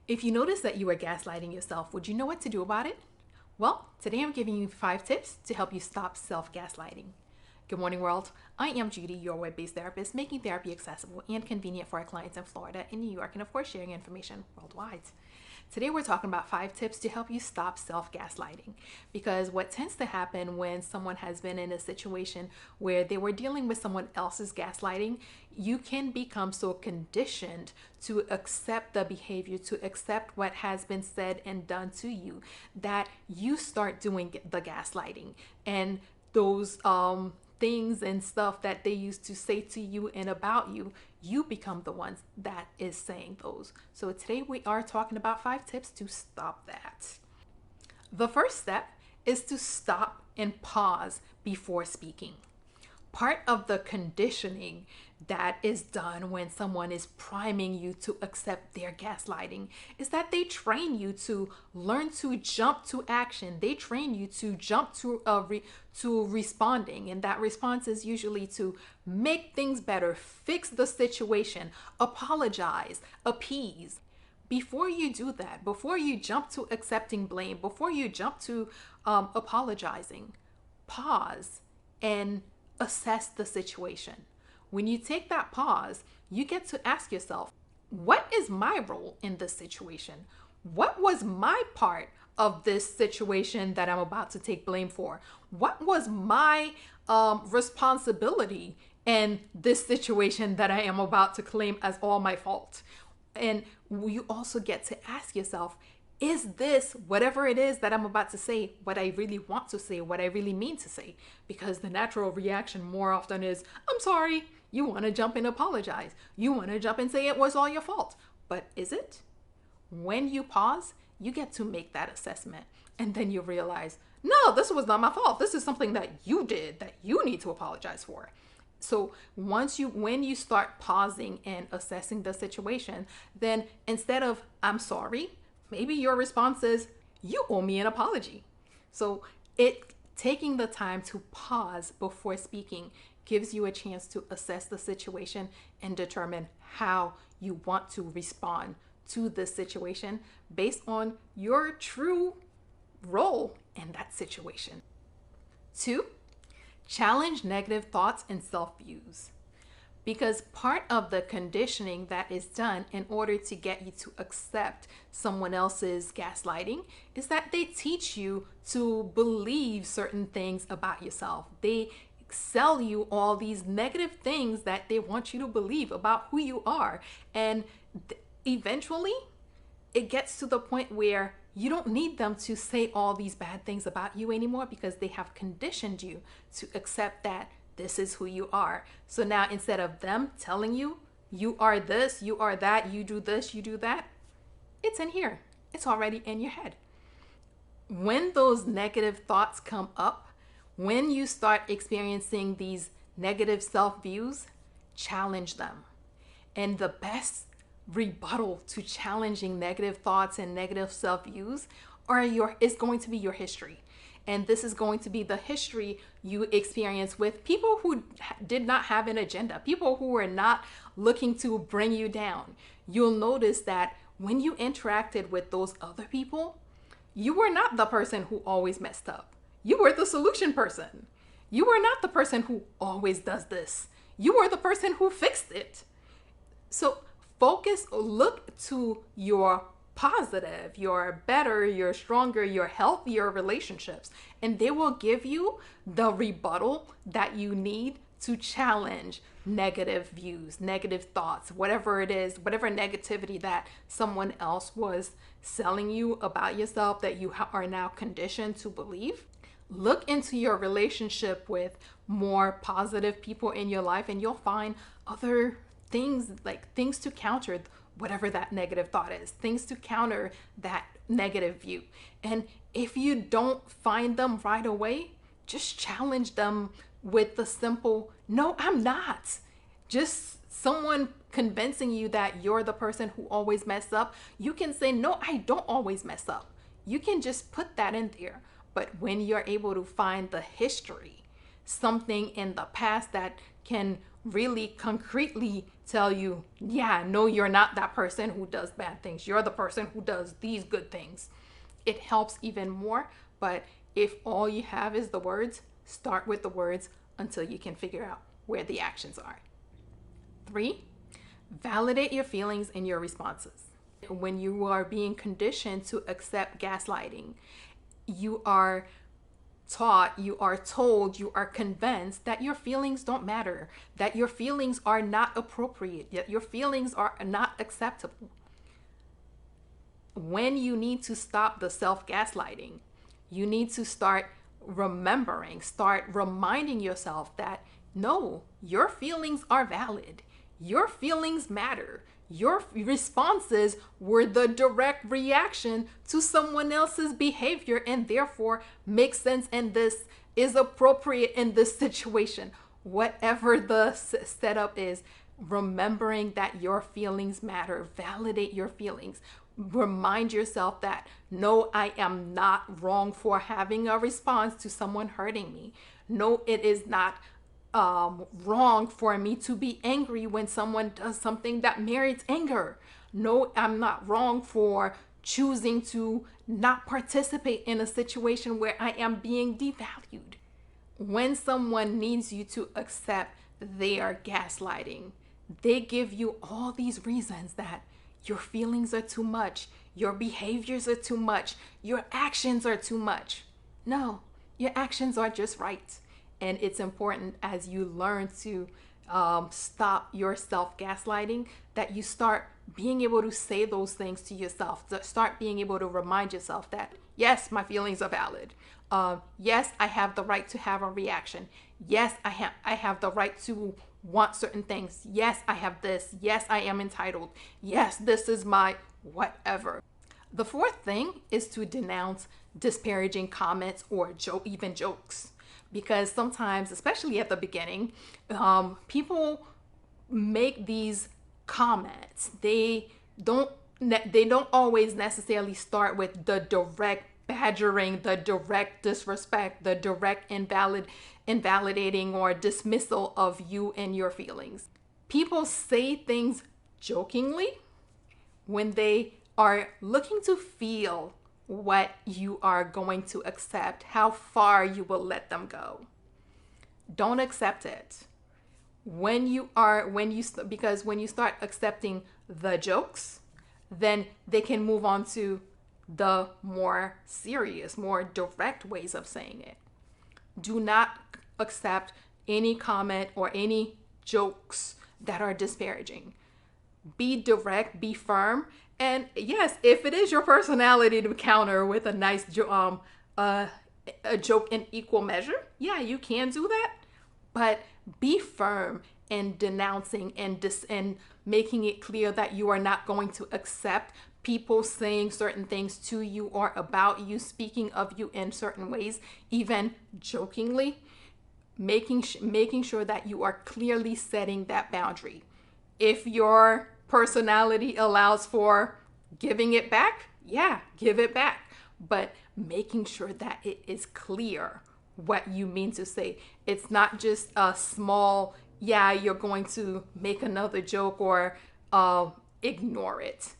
If you notice that you are gaslighting yourself, would you know what to do about it? Well, today I'm giving you 5 tips to help you stop self-gaslighting. Good morning, world. I am Judy, your web-based therapist, making therapy accessible and convenient for our clients in Florida, in New York, and of course, sharing information worldwide. Today, we're talking about 5 tips to help you stop self-gaslighting, because what tends to happen when someone has been in a situation where they were dealing with someone else's gaslighting, you can become so conditioned to accept the behavior, to accept what has been said and done to you, that you start doing the gaslighting, and those things and stuff that they used to say to you and about you, you become the ones that is saying those. So today we are talking about 5 tips to stop that. The first step is to stop and pause before speaking. Part of the conditioning that is done when someone is priming you to accept their gaslighting is that they train you to learn to jump to action. They train you to jump to responding, and that response is usually to make things better, fix the situation, apologize, appease. Before you do that, before you jump to accepting blame, before you jump to apologizing, pause and assess the situation. When you take that pause, you get to ask yourself, what is my role in this situation? What was my part of this situation that I'm about to take blame for? What was my responsibility in this situation that I am about to claim as all my fault? And you also get to ask yourself, is this, whatever it is that I'm about to say, what I really want to say, what I really mean to say? Because the natural reaction more often is, I'm sorry. You want to jump and apologize. You want to jump and say it was all your fault. But is it? When you pause, you get to make that assessment. And then you realize, no, this was not my fault. This is something that you did that you need to apologize for. So when you start pausing and assessing the situation, then instead of, I'm sorry, maybe your response is, you owe me an apology. So taking the time to pause before speaking gives you a chance to assess the situation and determine how you want to respond to this situation based on your true role in that situation. 2, challenge negative thoughts and self-views. Because part of the conditioning that is done in order to get you to accept someone else's gaslighting is that they teach you to believe certain things about yourself. They sell you all these negative things that they want you to believe about who you are. And eventually, it gets to the point where you don't need them to say all these bad things about you anymore, because they have conditioned you to accept that this is who you are. So now, instead of them telling you, you are this, you are that, you do this, you do that, it's in here. It's already in your head. When those negative thoughts come up, when you start experiencing these negative self-views, challenge them. And the best rebuttal to challenging negative thoughts and negative self-views is going to be your history. And this is going to be the history you experience with people who did not have an agenda, people who were not looking to bring you down. You'll notice that when you interacted with those other people, you were not the person who always messed up. You were the solution person. You were not the person who always does this. You were the person who fixed it. So look to your positive, your better, your stronger, your healthier relationships, and they will give you the rebuttal that you need to challenge negative views, negative thoughts, whatever it is, whatever negativity that someone else was selling you about yourself that you are now conditioned to believe. Look into your relationship with more positive people in your life, and you'll find other things, like things to counter whatever that negative thought is, things to counter that negative view. And if you don't find them right away, just challenge them with the simple, no, I'm not. Just someone convincing you that you're the person who always mess up. You can say, no, I don't always mess up. You can just put that in there. But when you're able to find the history, something in the past that can really concretely tell you, yeah, no, you're not that person who does bad things. You're the person who does these good things. It helps even more. But if all you have is the words, start with the words until you can figure out where the actions are. 3, validate your feelings and your responses. When you are being conditioned to accept gaslighting, you are taught, you are told, you are convinced that your feelings don't matter, that your feelings are not appropriate, that your feelings are not acceptable. When you need to stop the self-gaslighting, you need to start reminding yourself that no, your feelings are valid. Your feelings matter. Your responses were the direct reaction to someone else's behavior and therefore make sense, and this is appropriate in this situation. Whatever the setup is, remembering that your feelings matter, validate your feelings. Remind yourself that no, I am not wrong for having a response to someone hurting me. No, it is not wrong for me to be angry when someone does something that merits anger. No, I'm not wrong for choosing to not participate in a situation where I am being devalued. When someone needs you to accept they are gaslighting, they give you all these reasons that your feelings are too much, your behaviors are too much, your actions are too much. No, your actions are just right. And it's important as you learn to stop your self-gaslighting that you start being able to say those things to yourself. Start being able to remind yourself that, yes, my feelings are valid. Yes, I have the right to have a reaction. Yes, I have the right to want certain things. Yes, I have this. Yes, I am entitled. Yes, this is my whatever. The 4th thing is to denounce disparaging comments or even jokes. Because sometimes, especially at the beginning, people make these comments. They don't always necessarily start with the direct badgering, the direct disrespect, the direct invalidating or dismissal of you and your feelings. People say things jokingly when they are looking to feel what you are going to accept, how far you will let them go. Don't accept it. Because when you start accepting the jokes, then they can move on to the more serious, more direct ways of saying it. Do not accept any comment or any jokes that are disparaging. Be direct, be firm. And yes, if it is your personality to counter with a nice a joke in equal measure, yeah, you can do that. But be firm in denouncing and making it clear that you are not going to accept people saying certain things to you or about you, speaking of you in certain ways, even jokingly. Making sure that you are clearly setting that boundary. If your personality allows for giving it back, yeah, give it back. But making sure that it is clear what you mean to say. It's not just a small, yeah, you're going to make another joke or ignore it.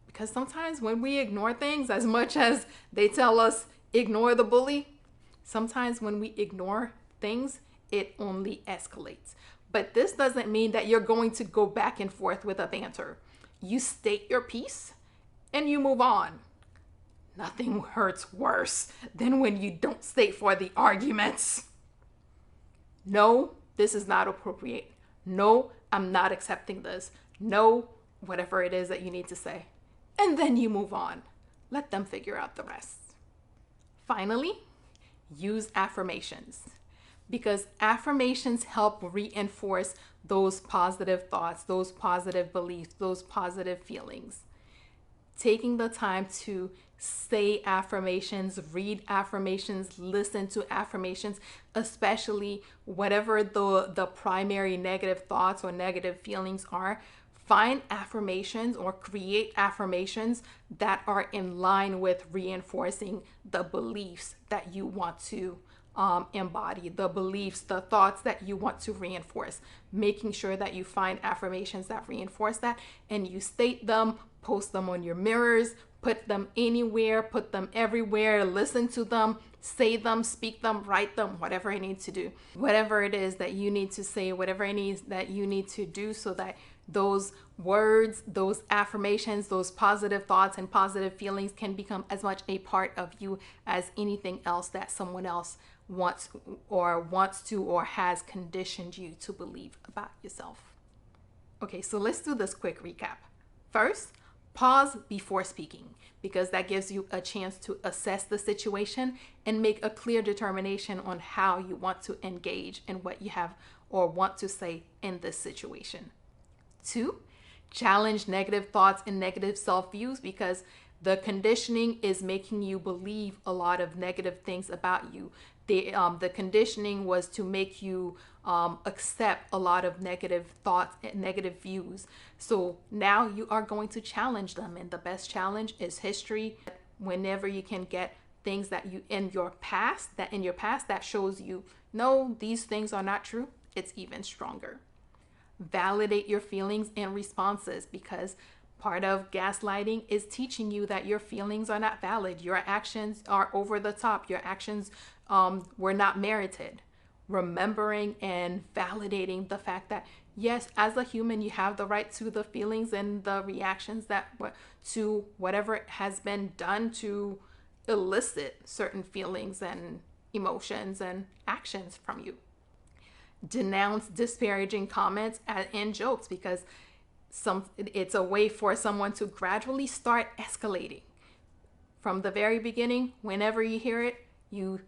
Because sometimes when we ignore things, as much as they tell us ignore the bully, sometimes when we ignore things, it only escalates. But this doesn't mean that you're going to go back and forth with a banter. You state your piece and you move on. Nothing hurts worse than when you don't stay for the arguments. No, this is not appropriate. No, I'm not accepting this. No, whatever it is that you need to say. And then you move on. Let them figure out the rest. Finally, use affirmations. Because affirmations help reinforce those positive thoughts, those positive beliefs, those positive feelings. Taking the time to say affirmations, read affirmations, listen to affirmations, especially whatever the primary negative thoughts or negative feelings are. Find affirmations or create affirmations that are in line with reinforcing the beliefs that you want to embody, the beliefs, the thoughts that you want to reinforce, making sure that you find affirmations that reinforce that and you state them, post them on your mirrors, put them anywhere, put them everywhere, listen to them, say them, speak them, write them, whatever you need to do, whatever it is that you need to say, whatever it is that you need to do so that those words, those affirmations, those positive thoughts and positive feelings can become as much a part of you as anything else that someone else wants to or has conditioned you to believe about yourself. Okay, so let's do this quick recap. First, pause before speaking, because that gives you a chance to assess the situation and make a clear determination on how you want to engage in what you have or want to say in this situation. 2, challenge negative thoughts and negative self-views, because the conditioning is making you believe a lot of negative things about you. The conditioning was to make you accept a lot of negative thoughts and negative views. So now you are going to challenge them. And the best challenge is history. Whenever you can get things that you in your past that shows you, no, these things are not true, it's even stronger. Validate your feelings and responses, because part of gaslighting is teaching you that your feelings are not valid. Your actions are over the top. Your actions were not merited. Remembering and validating the fact that, yes, as a human, you have the right to the feelings and the reactions to whatever has been done to elicit certain feelings and emotions and actions from you. Denounce disparaging comments and jokes, because it's a way for someone to gradually start escalating. From the very beginning, whenever you hear it, you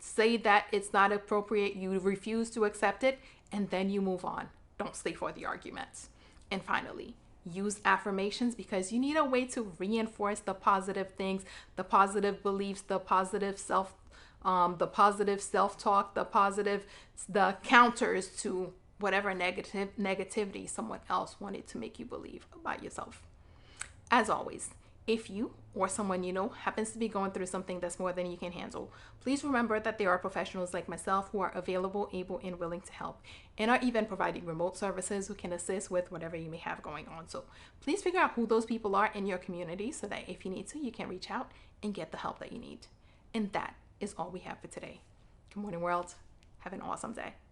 say that it's not appropriate, you refuse to accept it, and then you move on. Don't stay for the arguments. And finally, use affirmations, because you need a way to reinforce the positive things, the positive beliefs, the positive self-talk, the counters to whatever negativity someone else wanted to make you believe about yourself. As always, if you or someone you know happens to be going through something that's more than you can handle, please remember that there are professionals like myself who are available, able, and willing to help, and are even providing remote services who can assist with whatever you may have going on. So please figure out who those people are in your community so that if you need to, you can reach out and get the help that you need. And that is all we have for today. Good morning, world. Have an awesome day.